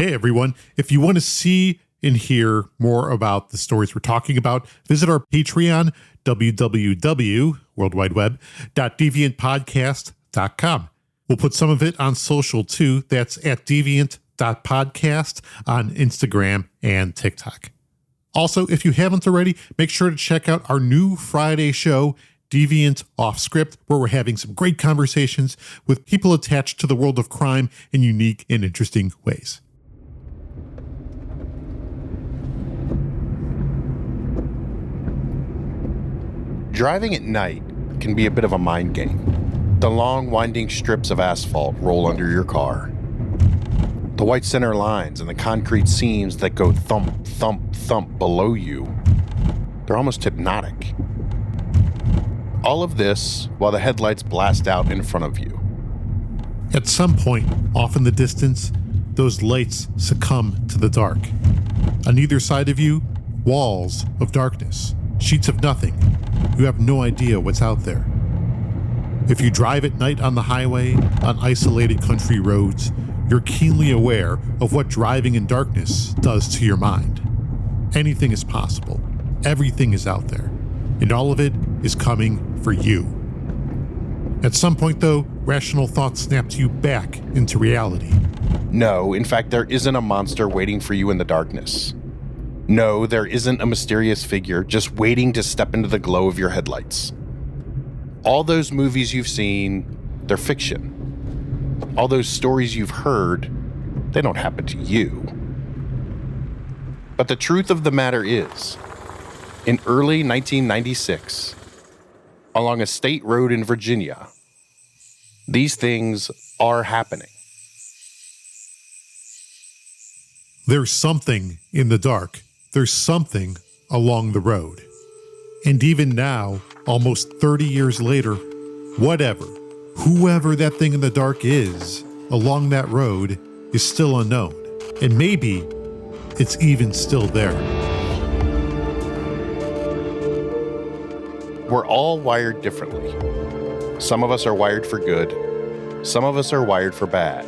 Hey, everyone. If you want to see and hear more about the stories we're talking about, visit our Patreon, www.deviantpodcast.com. We'll put some of it on social, too. That's at deviant.podcast on Instagram and TikTok. Also, if you haven't already, make sure to check out our new Friday show, Deviant Off Script, where we're having some great conversations with people attached to the world of crime in unique and interesting ways. Driving at night can be a bit of a mind game. The long, winding strips of asphalt roll under your car. The white center lines and the concrete seams that go thump, thump, thump below you. They're almost hypnotic. All of this while the headlights blast out in front of you. At some point, off in the distance, those lights succumb to the dark. On either side of you, walls of darkness, sheets of nothing. You have no idea what's out there. If you drive at night on the highway, on isolated country roads, you're keenly aware of what driving in darkness does to your mind. Anything is possible. Everything is out there. And all of it is coming for you. At some point, though, rational thoughts snapped you back into reality. No, in fact, there isn't a monster waiting for you in the darkness. No, there isn't a mysterious figure just waiting to step into the glow of your headlights. All those movies you've seen, they're fiction. All those stories you've heard, they don't happen to you. But the truth of the matter is, in early 1996, along a state road in Virginia, these things are happening. There's something in the dark. There's something along the road. And even now, almost 30 years later, whoever that thing in the dark is along that road is still unknown. And maybe it's even still there. We're all wired differently. Some of us are wired for good. Some of us are wired for bad.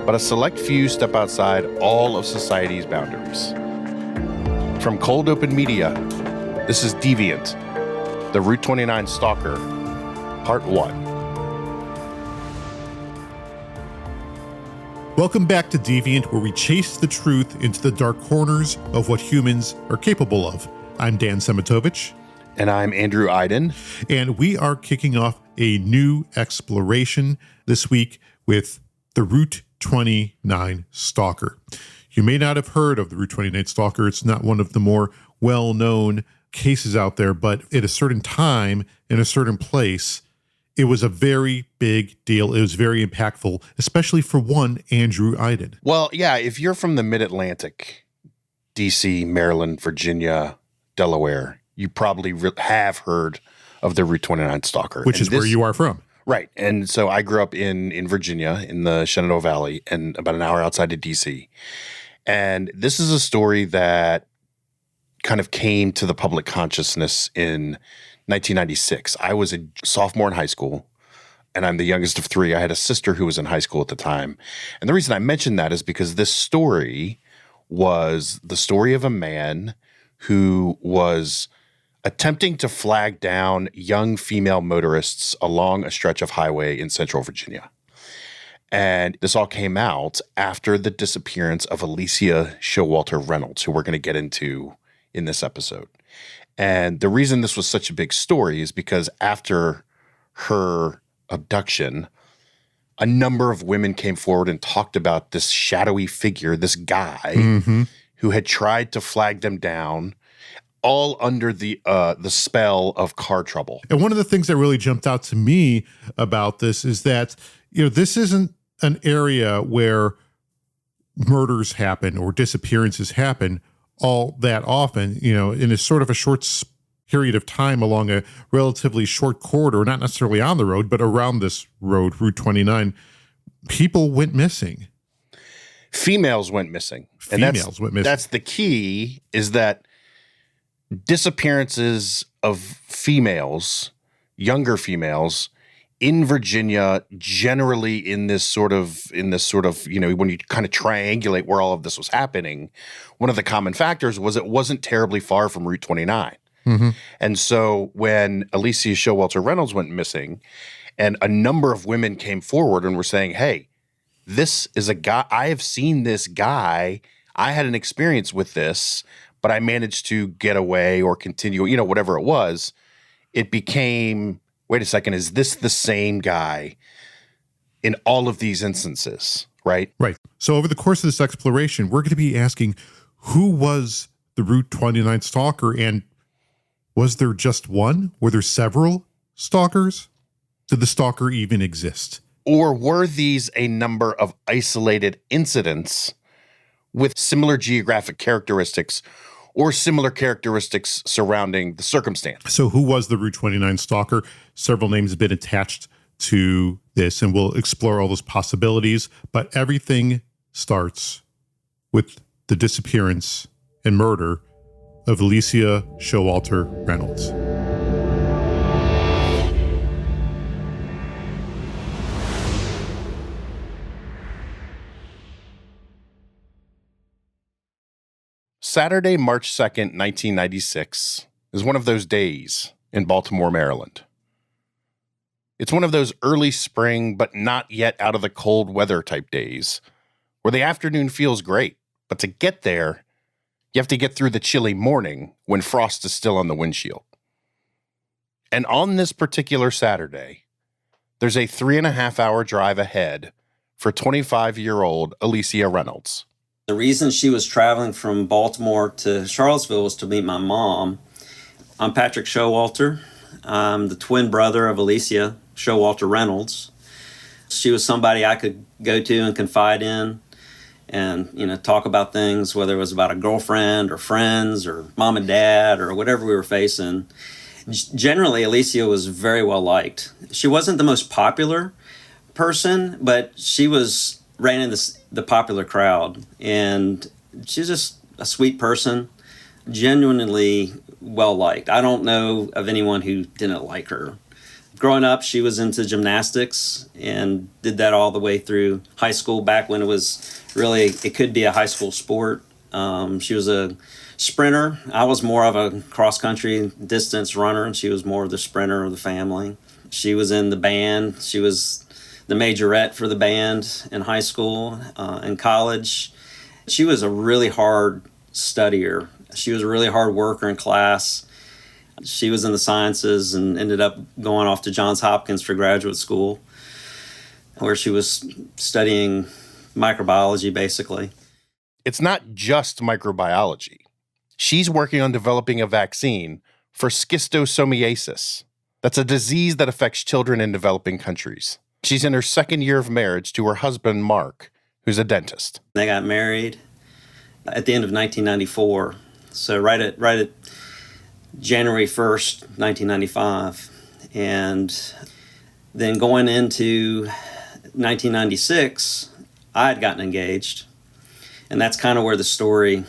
But a select few step outside all of society's boundaries. From Cold Open Media, this is Deviant, the Route 29 Stalker, Part 1. Welcome back to Deviant, where we chase the truth into the dark corners of what humans are capable of. I'm Dan Szematowicz. And I'm Andrew Iden. And we are kicking off a new exploration this week with the Route 29 Stalker. You may not have heard of the Route 29 Stalker. It's not one of the more well-known cases out there, but at a certain time, in a certain place, it was a very big deal. It was very impactful, especially for one Andrew Iden. Well, yeah, if you're from the mid-Atlantic, DC, Maryland, Virginia, Delaware, you probably have heard of the Route 29 Stalker. Which is where you are from. Right. And so I grew up in Virginia, in the Shenandoah Valley, and about an hour outside of DC. And this is a story that kind of came to the public consciousness in 1996. I was a sophomore in high school, and I'm the youngest of three. I had a sister who was in high school at the time. And the reason I mention that is because this story was the story of a man who was attempting to flag down young female motorists along a stretch of highway in central Virginia. And this all came out after the disappearance of Alicia Showalter Reynolds, who we're going to get into in this episode. And the reason this was such a big story is because after her abduction, a number of women came forward and talked about this shadowy figure, this guy who had tried to flag them down, all under the spell of car trouble. And one of the things that really jumped out to me about this is that, this isn't an area where murders happen or disappearances happen all that often, in a sort of a short period of time along a relatively short corridor, not necessarily on the road, but around this road, Route 29, people went missing. Females went missing. That's the key, is that disappearances of females, younger females, in Virginia, generally in this sort of, when you kind of triangulate where all of this was happening, one of the common factors was it wasn't terribly far from Route 29. Mm-hmm. And so when Alicia Showalter Reynolds went missing, and a number of women came forward and were saying, hey, this is a guy, I have seen this guy, I had an experience with this, but I managed to get away or continue, whatever it was, it became, wait a second, is this the same guy in all of these instances, right? Right. So over the course of this exploration, we're going to be asking, who was the Route 29 stalker, and was there just one? Were there several stalkers? Did the stalker even exist? Or were these a number of isolated incidents with similar geographic characteristics or similar characteristics surrounding the circumstance? So who was the Route 29 stalker? Several names have been attached to this, and we'll explore all those possibilities. But everything starts with the disappearance and murder of Alicia Showalter Reynolds. Saturday, March 2nd, 1996 is one of those days in Baltimore, Maryland. It's one of those early spring, but not yet out of the cold weather type days where the afternoon feels great, but to get there, you have to get through the chilly morning when frost is still on the windshield. And on this particular Saturday, there's a 3.5-hour drive ahead for 25-year-old Alicia Reynolds. The reason she was traveling from Baltimore to Charlottesville was to meet my mom. I'm Patrick Showalter. I'm the twin brother of Alicia Showalter Reynolds. She was somebody I could go to and confide in and, talk about things, whether it was about a girlfriend or friends or mom and dad or whatever we were facing. Generally, Alicia was very well liked. She wasn't the most popular person, but she ran in the popular crowd, and she's just a sweet person, genuinely well liked. I don't know of anyone who didn't like her. Growing up, she was into gymnastics and did that all the way through high school, back when it could be a high school sport. She was a sprinter. I was more of a cross-country distance runner, and she was more of the sprinter of the family. She was in the band. She was the majorette for the band in high school, in college. She was a really hard studier. She was a really hard worker in class. She was in the sciences and ended up going off to Johns Hopkins for graduate school, where she was studying microbiology, basically. It's not just microbiology. She's working on developing a vaccine for schistosomiasis. That's a disease that affects children in developing countries. She's in her second year of marriage to her husband, Mark, who's a dentist. They got married at the end of 1994, so right at January 1st, 1995. And then going into 1996, I had gotten engaged. And that's kind of where the story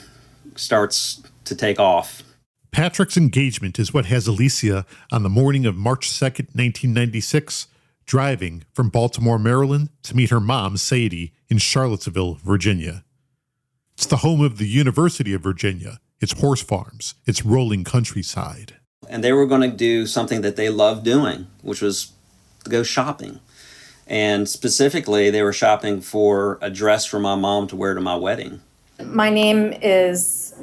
starts to take off. Patrick's engagement is what has Alicia on the morning of March 2nd, 1996, driving from Baltimore, Maryland to meet her mom, Sadie, in Charlottesville, Virginia. It's the home of the University of Virginia, its horse farms, its rolling countryside. And they were going to do something that they loved doing, which was to go shopping. And specifically, they were shopping for a dress for my mom to wear to my wedding. My name is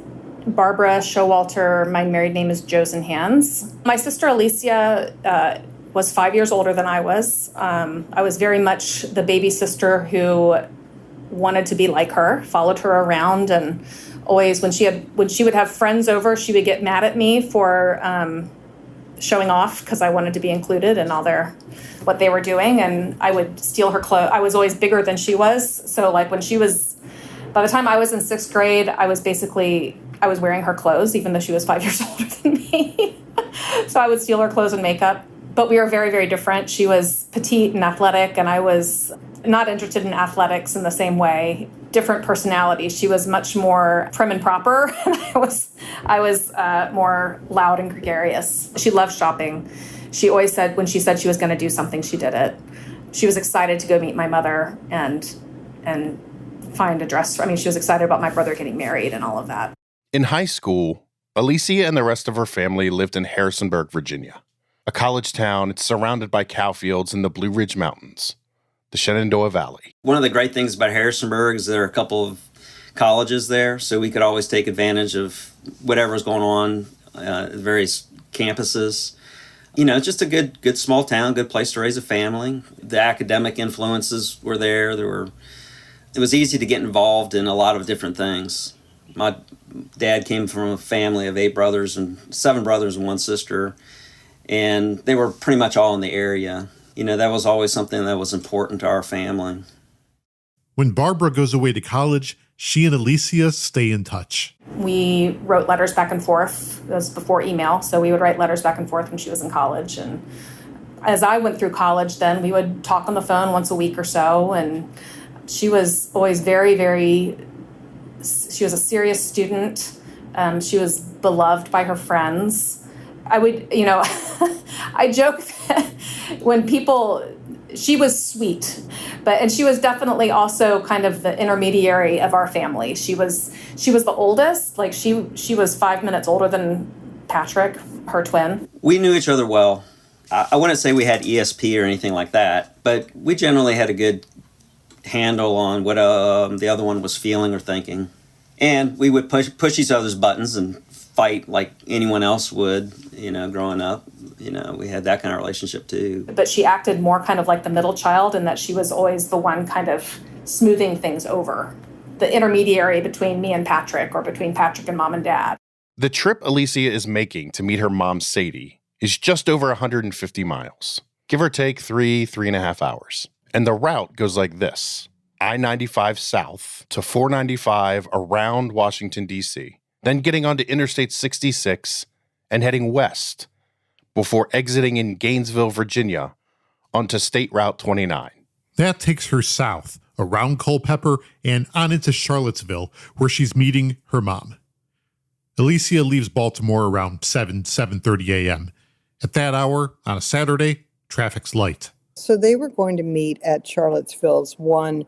Barbara Showalter. My married name is Josen Hans. My sister Alicia was 5 years older than I was. I was very much the baby sister who wanted to be like her, followed her around, and always when she would have friends over, she would get mad at me for showing off because I wanted to be included in all what they were doing, and I would steal her clothes. I was always bigger than she was, so like by the time I was in 6th grade, I was wearing her clothes, even though she was 5 years older than me. So I would steal her clothes and makeup. But we were very, very different. She was petite and athletic, and I was not interested in athletics in the same way. Different personality. She was much more prim and proper, and I was more loud and gregarious. She loved shopping. she always said when she said she was going to do something, she did it. She was excited to go meet my mother and find a dress. She was excited about my brother getting married and all of that. In high school, Alicia and the rest of her family lived in Harrisonburg, Virginia, a college town. It's surrounded by cow fields in the Blue Ridge Mountains, the Shenandoah Valley. One of the great things about Harrisonburg is there are a couple of colleges there, so we could always take advantage of whatever's going on at various campuses. It's just a good small town, good place to raise a family. The academic influences were there. It was easy to get involved in a lot of different things. My dad came from a family of 7 brothers and 1 sister, and they were pretty much all in the area. That was always something that was important to our family. When Barbara goes away to college, she and Alicia stay in touch. We wrote letters back and forth. It was before email, so we would write letters back and forth when she was in college. And as I went through college, then we would talk on the phone once a week or so. And she was always she was a serious student. She was beloved by her friends. I would, I joke that she was sweet, and she was definitely also kind of the intermediary of our family. She was the oldest. Like she was 5 minutes older than Patrick, her twin. We knew each other well. I wouldn't say we had ESP or anything like that, but we generally had a good handle on what the other one was feeling or thinking. And we would push each other's buttons and fight like anyone else would, growing up. We had that kind of relationship too. But she acted more kind of like the middle child in that she was always the one kind of smoothing things over. The intermediary between me and Patrick, or between Patrick and mom and dad. The trip Alicia is making to meet her mom, Sadie, is just over 150 miles, give or take 3.5 hours. And the route goes like this: I-95 south to 495 around Washington, D.C., then getting onto Interstate 66 and heading west before exiting in Gainesville, Virginia, onto State Route 29. That takes her south, around Culpeper, and on into Charlottesville, where she's meeting her mom. Alicia leaves Baltimore around 7:30 a.m. At that hour, on a Saturday, traffic's light. So they were going to meet at Charlottesville's one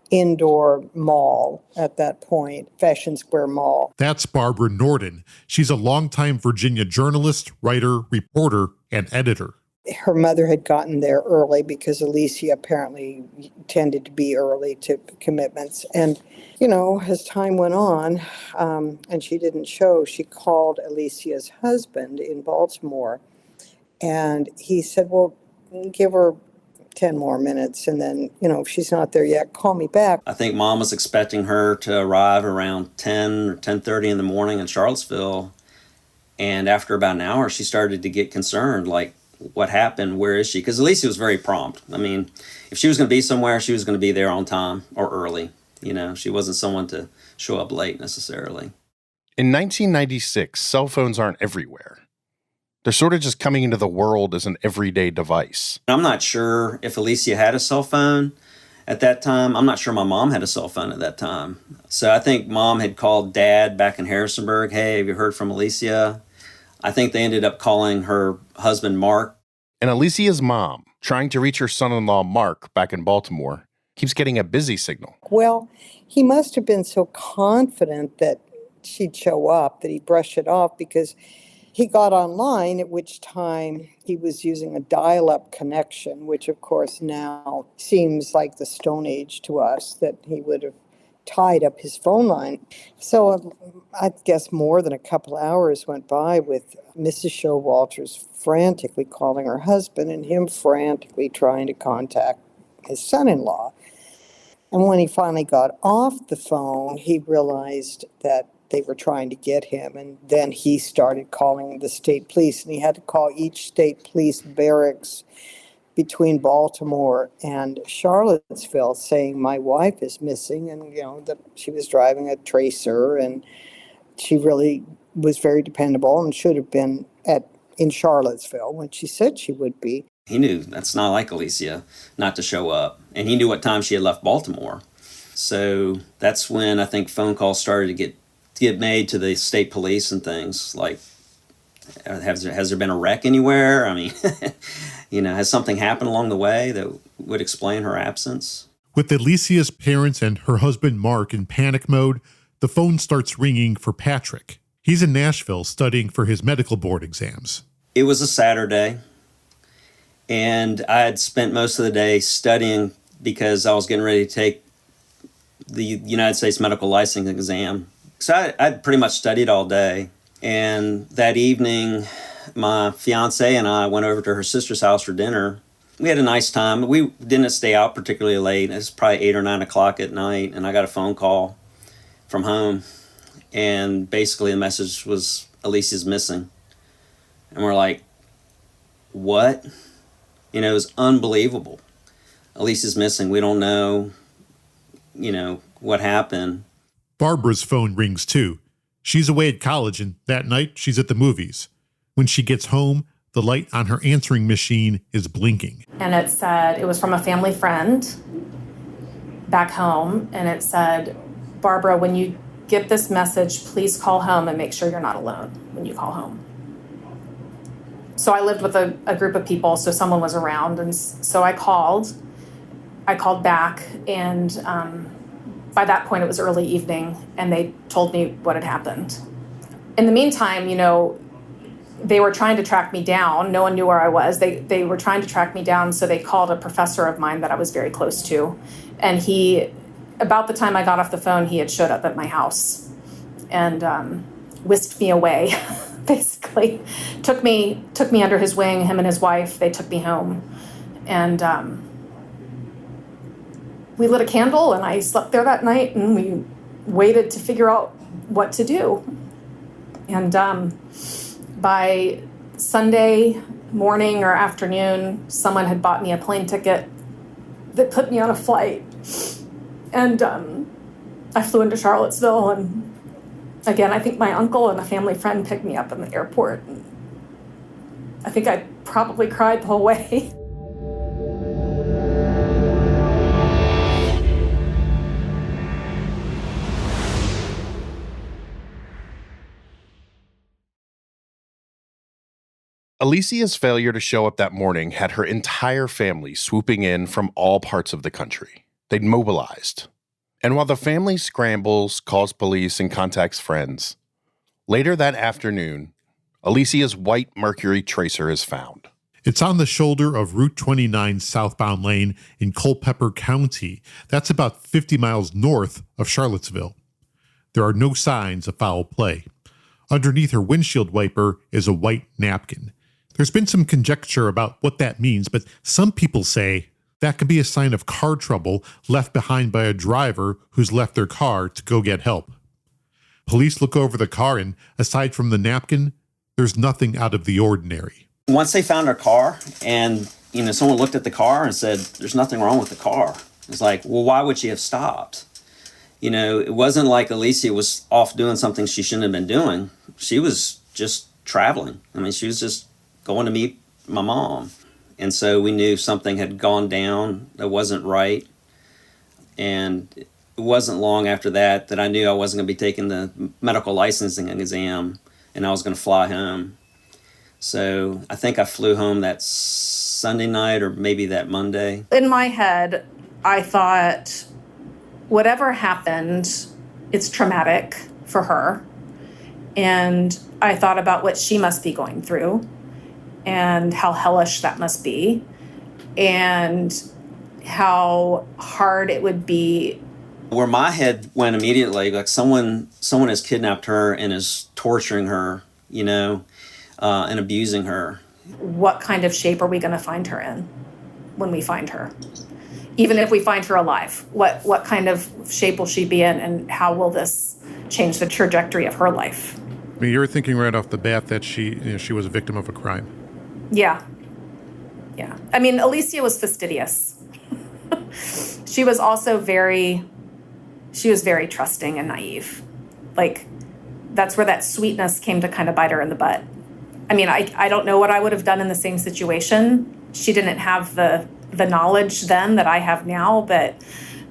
indoor mall at that point, Fashion Square Mall. That's Barbara Norden. She's a longtime Virginia journalist, writer, reporter, and editor. Her mother had gotten there early because Alicia apparently tended to be early to commitments. And, as time went on and she didn't show, she called Alicia's husband in Baltimore. And he said, well, give her 10 more minutes, and then, if she's not there yet, call me back. I think mom was expecting her to arrive around 10 or 10:30 in the morning in Charlottesville. And after about an hour, she started to get concerned, like, what happened? Where is she? Because Alicia was very prompt. If she was going to be somewhere, she was going to be there on time or early. She wasn't someone to show up late necessarily. In 1996, cell phones aren't everywhere. They're sort of just coming into the world as an everyday device. I'm not sure if Alicia had a cell phone at that time. I'm not sure my mom had a cell phone at that time. So I think mom had called dad back in Harrisonburg. Hey, have you heard from Alicia? I think they ended up calling her husband, Mark. And Alicia's mom, trying to reach her son-in-law, Mark, back in Baltimore, keeps getting a busy signal. Well, he must have been so confident that she'd show up that he brushed it off, because he got online, at which time he was using a dial-up connection, which of course now seems like the Stone Age to us, that he would have tied up his phone line. So I guess more than a couple hours went by with Mrs. Showalter's frantically calling her husband and him frantically trying to contact his son-in-law. And when he finally got off the phone, he realized that they were trying to get him, and then he started calling the state police, and he had to call each state police barracks between Baltimore and Charlottesville saying, my wife is missing, and that she was driving a Tracer, and she really was very dependable and should have been in Charlottesville when she said she would be. He knew that's not like Alicia not to show up, and he knew what time she had left Baltimore. So that's when I think phone calls started to get made to the state police and things like, Has there been a wreck anywhere? I mean, has something happened along the way that would explain her absence? With Alicia's parents and her husband Mark in panic mode, the phone starts ringing for Patrick. He's in Nashville studying for his medical board exams. It was a Saturday, and I had spent most of the day studying because I was getting ready to take the United States medical licensing exam. So I'd pretty much studied all day. And that evening, my fiance and I went over to her sister's house for dinner. We had a nice time. We didn't stay out particularly late. It was probably 8 or 9 o'clock at night, and I got a phone call from home. And basically the message was, Alicia's missing. And we're like, what? It was unbelievable. Alicia's missing. We don't know, what happened. Barbara's phone rings too. She's away at college, and that night she's at the movies. When she gets home, the light on her answering machine is blinking. And it said, it was from a family friend back home, and it said, Barbara, when you get this message, please call home and make sure you're not alone when you call home. So I lived with a group of people, so someone was around, and so I called back, and by that point it was early evening, and they told me what had happened. In the meantime, they were trying to track me down. No one knew where I was. They were trying to track me down, so they called a professor of mine that I was very close to, and about the time I got off the phone, he had showed up at my house and whisked me away. Basically, took me under his wing. Him and his wife, they took me home, and we lit a candle, and I slept there that night, and we waited to figure out what to do. And by Sunday morning or afternoon, someone had bought me a plane ticket that put me on a flight, and I flew into Charlottesville, and again, I think my uncle and a family friend picked me up in the airport. I think I probably cried the whole way. Alicia's failure to show up that morning had her entire family swooping in from all parts of the country. They'd mobilized. And while the family scrambles, calls police, and contacts friends, later that afternoon, Alicia's white Mercury Tracer is found. It's on the shoulder of Route 29 southbound lane in Culpeper County. That's about 50 miles north of Charlottesville. There are no signs of foul play. Underneath her windshield wiper is a white napkin. There's been some conjecture about what that means, but some people say that could be a sign of car trouble left behind by a driver who's left their car to go get help. Police look over the car, and aside from the napkin, there's nothing out of the ordinary. Once they found her car, and someone looked at the car and said, there's nothing wrong with the car. It's like, well, why would she have stopped? It wasn't like Alicia was off doing something she shouldn't have been doing. She was just traveling. She was just going to meet my mom. And so we knew something had gone down that wasn't right. And it wasn't long after that I knew I wasn't going to be taking the medical licensing exam, and I was going to fly home. So I think I flew home that Sunday night or maybe that Monday. In my head, I thought, whatever happened, it's traumatic for her. And I thought about what she must be going through and how hellish that must be and how hard it would be. Where my head went immediately, like someone has kidnapped her and is torturing her, and abusing her. What kind of shape are we going to find her in when we find her? Even if we find her alive, what kind of shape will she be in, and how will this change the trajectory of her life? You were thinking right off the bat that she was a victim of a crime. Yeah. Alicia was fastidious. She was also very trusting and naive. That's where that sweetness came to kind of bite her in the butt. I don't know what I would have done in the same situation. She didn't have the knowledge then that I have now, but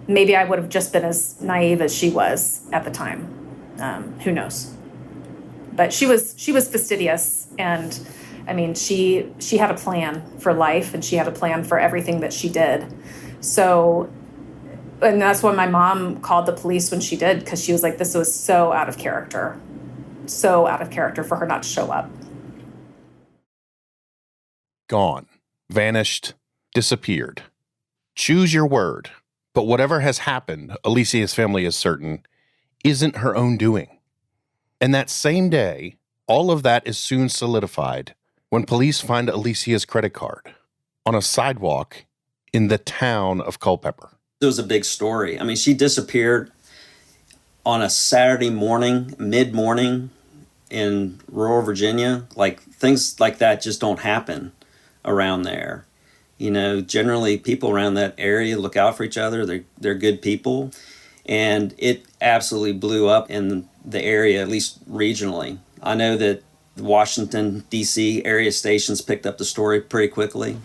maybe I would have just been as naive as she was at the time. Who knows? But she was fastidious, and I mean, she had a plan for life, and she had a plan for everything that she did. So, and that's when my mom called the police when she did, because she was like, this was so out of character for her not to show up. Gone, vanished, disappeared. Choose your word. But whatever has happened, Alicia's family is certain, isn't her own doing. And that same day, all of that is soon solidified when police find Alicia's credit card on a sidewalk in the town of Culpeper. It was a big story. I mean, she disappeared on a Saturday morning, mid-morning in rural Virginia. Like, things like that just don't happen around there. You know, generally people around that area look out for each other. They're good people. And it absolutely blew up in the area, at least regionally. I know that the Washington, D.C. area stations picked up the story pretty quickly.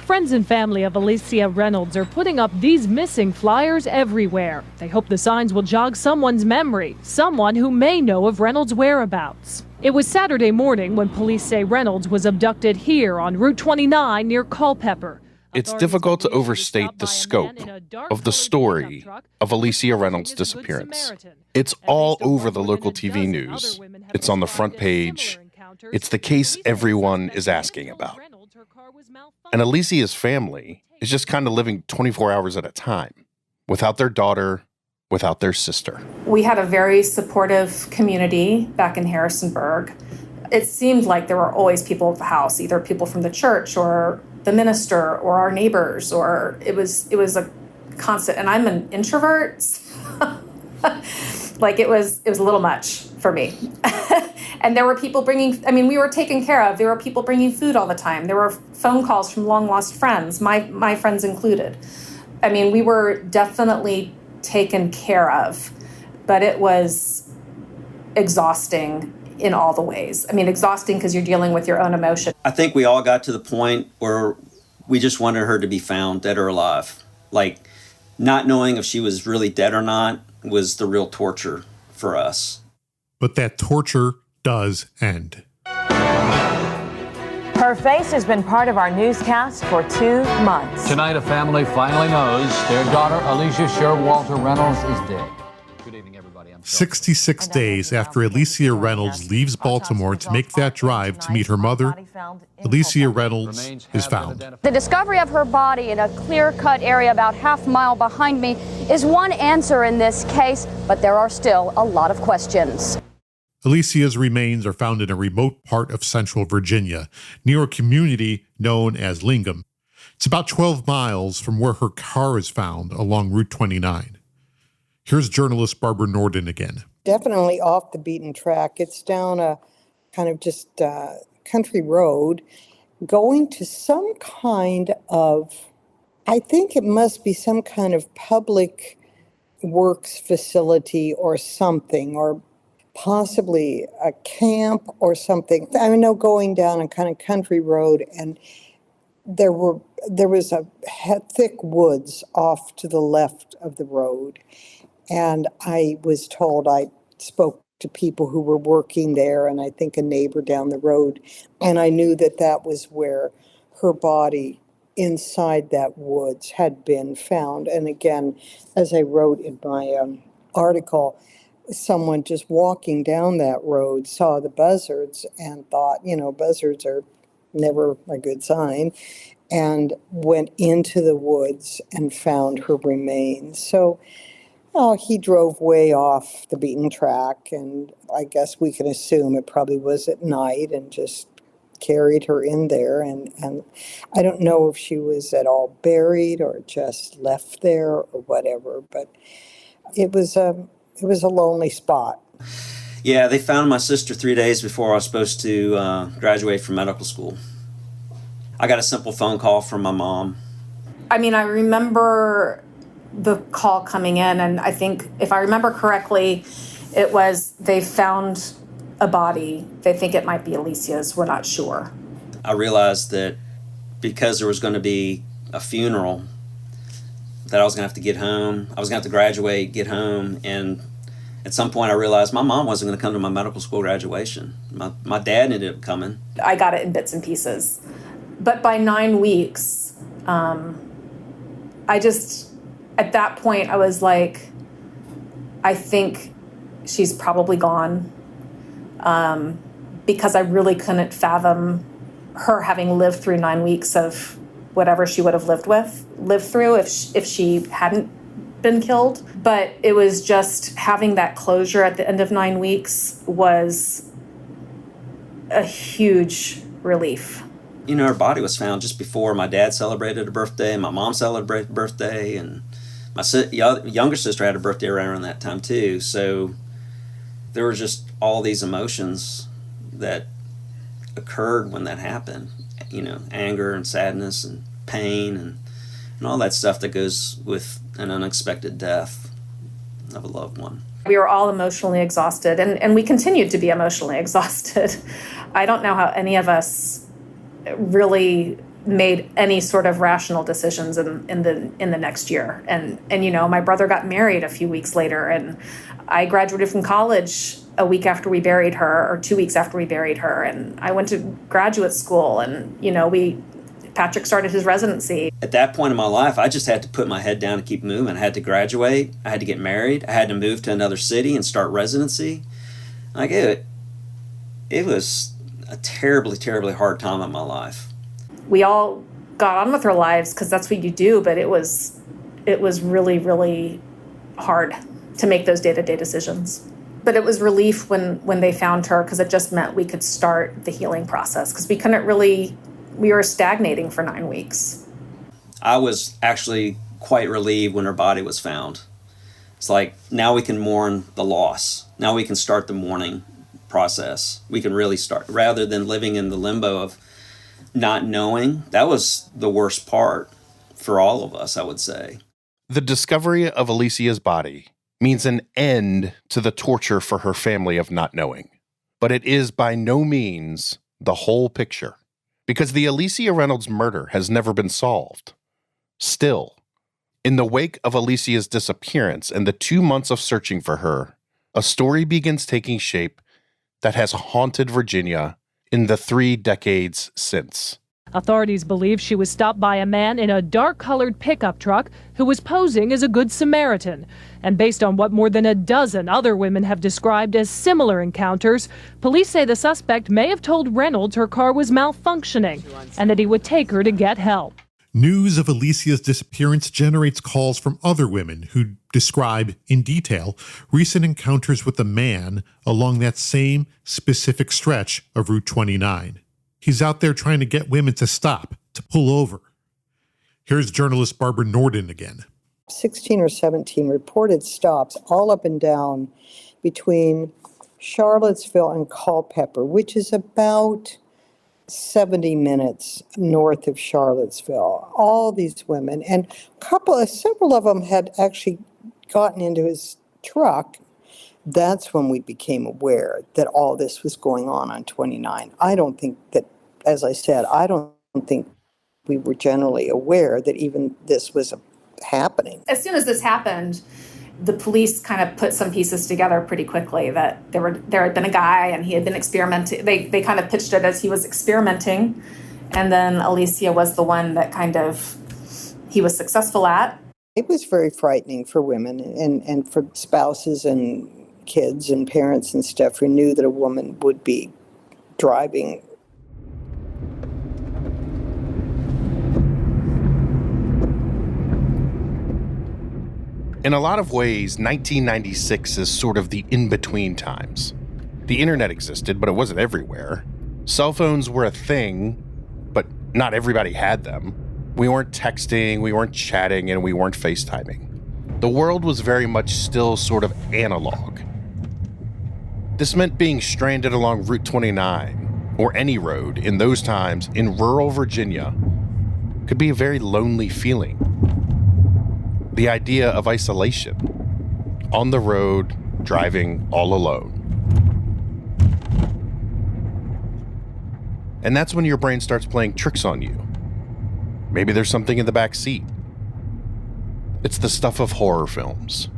Friends and family of Alicia Reynolds are putting up these missing flyers everywhere. They hope the signs will jog someone's memory, someone who may know of Reynolds' whereabouts. It was Saturday morning when police say Reynolds was abducted here on Route 29 near Culpeper. It's difficult to overstate the scope of the story of Alicia Reynolds' disappearance. It's all over the local TV news. It's on the front page. It's the case everyone is asking about. And Alicia's family is just kind of living 24 hours at a time, without their daughter, without their sister. We had a very supportive community back in Harrisonburg. It seemed like there were always people at the house, either people from the church or the minister or our neighbors, or it was a constant. And I'm an introvert. Like it was a little much for me. And there were people we were taken care of. There were people bringing food all the time. There were phone calls from long lost friends, my friends included. I mean, we were definitely taken care of, but it was exhausting in all the ways. I mean, exhausting because you're dealing with your own emotion. I think we all got to the point where we just wanted her to be found, dead or alive. Like, not knowing if she was really dead or not was the real torture for us. But that torture does end. Her face has been part of our newscast for 2 months. Tonight, a family finally knows their daughter, Alicia Showalter Reynolds, is dead. Good evening, everybody. 66 days after Alicia Reynolds leaves Baltimore to make that drive to meet her mother, Alicia Reynolds is found. The discovery of her body in a clear-cut area about half mile behind me is one answer in this case, but there are still a lot of questions. Alicia's remains are found in a remote part of central Virginia, near a community known as Lingham. It's about 12 miles from where her car is found along Route 29. Here's journalist Barbara Norden again. Definitely off the beaten track. It's down a kind of just country road going to some kind of, I think it must be some kind of public works facility or something, or possibly a camp or something. I know going down a kind of country road, and there was a thick woods off to the left of the road. And I was told, I spoke to people who were working there, and I think a neighbor down the road, and I knew that that was where her body inside that woods had been found. And again, as I wrote in my article, someone just walking down that road saw the buzzards and thought, buzzards are never a good sign, and went into the woods and found her remains. So he drove way off the beaten track, and I guess we can assume it probably was at night, and just carried her in there. And I don't know if she was at all buried or just left there or whatever, but it was a lonely spot. Yeah, they found my sister 3 days before I was supposed to graduate from medical school. I got a simple phone call from my mom. I mean, I remember the call coming in, and I think, if I remember correctly, it was they found a body. They think it might be Alicia's. We're not sure. I realized that because there was going to be a funeral, that I was going to have to get home. I was going to have to graduate, get home, and At some point, I realized my mom wasn't going to come to my medical school graduation. My dad ended up coming. I got it in bits and pieces. But by 9 weeks, at that point, I was like, I think she's probably gone, because I really couldn't fathom her having lived through 9 weeks of whatever she would have lived through if she hadn't been killed. But it was just having that closure at the end of 9 weeks was a huge relief. You know, her body was found just before my dad celebrated a birthday, and my mom celebrated a birthday, and my younger sister had a birthday around that time too. So there were just all these emotions that occurred when that happened. You know, anger and sadness and pain and all that stuff that goes with an unexpected death of a loved one. We were all emotionally exhausted, and we continued to be emotionally exhausted. I don't know how any of us really made any sort of rational decisions in the next year. And you know, my brother got married a few weeks later, and I graduated from college a week after we buried her, or 2 weeks after we buried her, and I went to graduate school, and you know, Patrick started his residency. At that point in my life, I just had to put my head down and keep moving. I had to graduate, I had to get married, I had to move to another city and start residency. Like it was a terribly, terribly hard time in my life. We all got on with our lives because that's what you do, but it was really, really hard to make those day-to-day decisions. But it was relief when they found her, because it just meant we could start the healing process, because we were stagnating for 9 weeks. I was actually quite relieved when her body was found. It's like, now we can mourn the loss. Now we can start the mourning process. We can really start, rather than living in the limbo of not knowing. That was the worst part for all of us, I would say. The discovery of Alicia's body means an end to the torture for her family of not knowing. But it is by no means the whole picture, because the Alicia Reynolds murder has never been solved. Still, in the wake of Alicia's disappearance and the 2 months of searching for her, a story begins taking shape that has haunted Virginia in the 3 decades since. Authorities believe she was stopped by a man in a dark-colored pickup truck who was posing as a Good Samaritan. And based on what more than a dozen other women have described as similar encounters, police say the suspect may have told Reynolds her car was malfunctioning and that he would take her to get help. News of Alicia's disappearance generates calls from other women who describe in detail recent encounters with a man along that same specific stretch of Route 29. He's out there trying to get women to stop, to pull over. Here's journalist Barbara Norden again. 16 or 17 reported stops all up and down between Charlottesville and Culpeper, which is about 70 minutes north of Charlottesville. All these women, and several of them had actually gotten into his truck. That's when we became aware that all this was going on 29. I don't think that, as I said, I don't think we were generally aware that even this was happening. As soon as this happened, the police kind of put some pieces together pretty quickly that there had been a guy and he had been experimenting. They kind of pitched it as he was experimenting, and then Alicia was the one that he was successful at. It was very frightening for women and for spouses and kids and parents and stuff who knew that a woman would be driving. In a lot of ways, 1996 is sort of the in-between times. The internet existed, but it wasn't everywhere. Cell phones were a thing, but not everybody had them. We weren't texting, we weren't chatting, and we weren't FaceTiming. The world was very much still sort of analog. This meant being stranded along Route 29, or any road in those times in rural Virginia, could be a very lonely feeling. The idea of isolation, on the road, driving all alone. And that's when your brain starts playing tricks on you. Maybe there's something in the back seat. It's the stuff of horror films.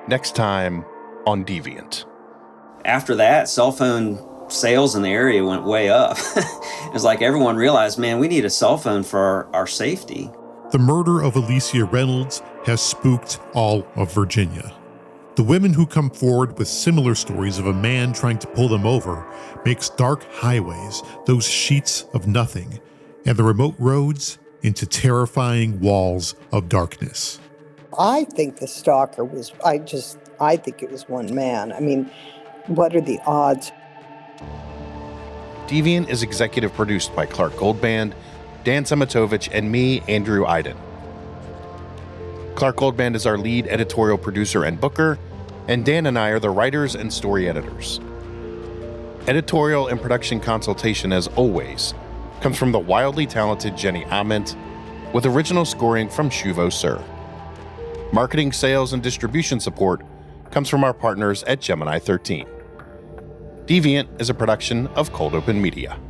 Next time on Deviant. After that, cell phone sales in the area went way up. It was like everyone realized, man, we need a cell phone for our safety. The murder of Alicia Reynolds has spooked all of Virginia. The women who come forward with similar stories of a man trying to pull them over makes dark highways, those sheets of nothing, and the remote roads into terrifying walls of darkness. I think the stalker was, I think it was one man. I mean, what are the odds? Deviant is executive produced by Clark Goldband, Dan Szematowicz, and me, Andrew Iden. Clark Goldband is our lead editorial producer and booker, and Dan and I are the writers and story editors. Editorial and production consultation, as always, comes from the wildly talented Jenny Ament, with original scoring from Shuvo Sir. Marketing, sales, and distribution support comes from our partners at Gemini 13. Deviant is a production of Cold Open Media.